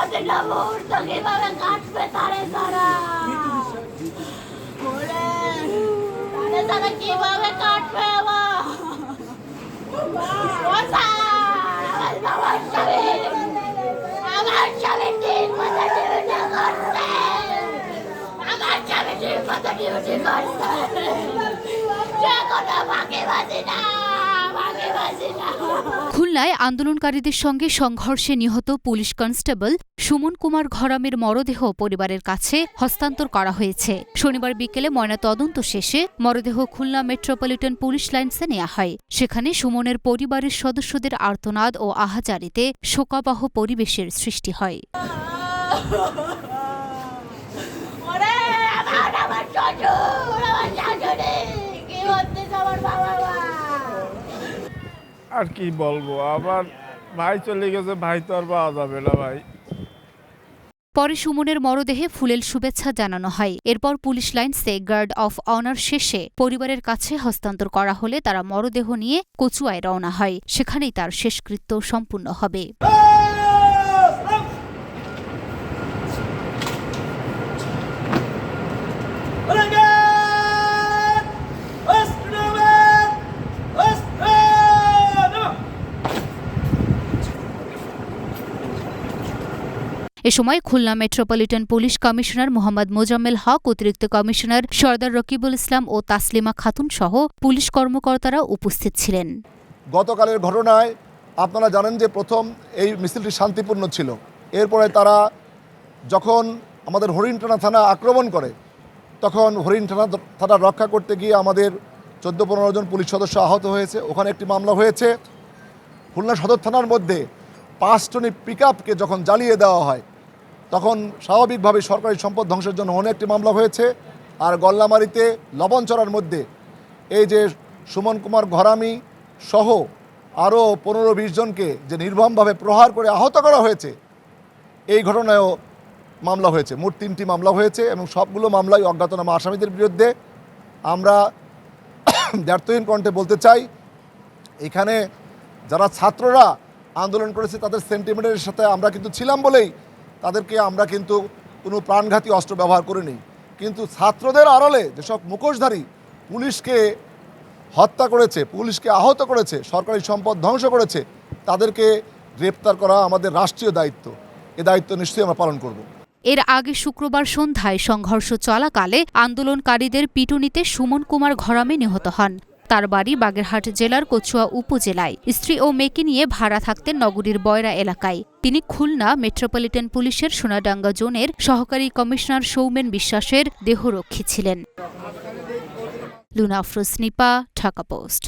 প্রতিটা মুহূর্ত কিভাবে কাটবে তারে তারা কিভাবে কাটবে আমার স্বামী ঠিক মতো ডিউটি করছে, আমার স্বামী ঠিক মতো ডিউটি করছে, যে কোনো ভাগিবাজি না। খুলনায় আন্দোলনকারীদের সঙ্গে সংঘর্ষে নিহত পুলিশ কনস্টেবল সুমন কুমার ঘরামের মরদেহ পরিবারের কাছে হস্তান্তর করা হয়েছে। শনিবার বিকেলে ময়নাতদন্ত শেষে মরদেহ খুলনা মেট্রোপলিটন পুলিশ লাইনসে নেওয়া হয়। সেখানে সুমনের পরিবারের সদস্যদের আর্তনাদ ও আহাজারিতে শোকাবহ পরিবেশের সৃষ্টি হয়। আর কি বলবো, আমার ভাই চলে গেছে, ভাই তো আর পাওয়া যাবে না ভাই। পরে সুমনের মরদেহে ফুলেল শুভেচ্ছা জানানো হয়। এরপর পুলিশ লাইনসে গার্ড অফ অনার শেষে পরিবারের কাছে হস্তান্তর করা হলে তারা মরদেহ নিয়ে কচুয়ায় রওনা হয়। সেখানেই তার শেষকৃত্য সম্পূর্ণ হবে। এ সময় Khulna metropolitan police commissioner Mohammad Mozammel Haque, অতিরিক্ত কমিশনার সরদার রকিবুল ইসলাম ও তাসলিমা খাতুন সহ পুলিশ কর্মকর্তারা উপস্থিত ছিলেন। গতকালের ঘটনায় আপনারা জানেন যে প্রথম এই মিছিলটি শান্তিপূর্ণ ছিল। এরপরে তারা যখন আমাদের হরিণটানা থানা আক্রমণ করে, তখন হরিণটানা থানা রক্ষা করতে গিয়ে আমাদের 14-15 জন পুলিশ সদস্য আহত হয়েছে। ওখানে একটি মামলা হয়েছে। খুলনা সদর থানার মধ্যে 5 টনি পিকআপকে যখন জ্বালিয়ে দেওয়া হয়, তখন স্বাভাবিকভাবে সরকারি সম্পদ ধ্বংসের জন্য অনেক একটি মামলা হয়েছে। আর গল্লামারিতে লবণচড়ার মধ্যে এই যে সুমন কুমার ঘরামি সহ আরও 15-20 জনকে যে নির্মমভাবে প্রহার করে আহত করা হয়েছে, এই ঘটনায়ও মামলা হয়েছে। মোট 3টি মামলা হয়েছে এবং সবগুলো মামলাই অজ্ঞাতনামা আসামিদের বিরুদ্ধে। আমরা দ্ব্যর্থহীন কণ্ঠে বলতে চাই, এখানে যারা ছাত্ররা আন্দোলন করেছে তাদের সেন্টিমেন্টের সাথে আমরা কিন্তু ছিলাম বলেই তাদেরকে আমরা কিন্তু কোনো প্রাণঘাতী অস্ত্র ব্যবহার করিনি। কিন্তু ছাত্রদের আড়ালে যেসব মুখোশধারী পুলিশকে হত্যা করেছে, পুলিশকে আহত করেছে, সরকারি সম্পদ ধ্বংস করেছে, তাদেরকে গ্রেপ্তার করা আমাদের রাষ্ট্রীয় দায়িত্ব। এ দায়িত্ব নিশ্চয়ই আমরা পালন করব। এর আগে শুক্রবার সন্ধ্যায় সংঘর্ষ চলাকালে আন্দোলনকারীদের পিটুনিতে সুমন কুমার ঘরামে নিহত হন। তার বাড়ি বাগেরহাট জেলার কচুয়া উপজেলায়। স্ত্রী ও মেয়েকে নিয়ে ভাড়া থাকতেন নগরীর বয়রা এলাকায়। তিনি খুলনা মেট্রোপলিটন পুলিশের সোনাডাঙ্গা জোনের সহকারী কমিশনার সৌমেন বিশ্বাসের দেহরক্ষী ছিলেন। লুনা আফরোজ নিপা, ঢাকা পোস্ট।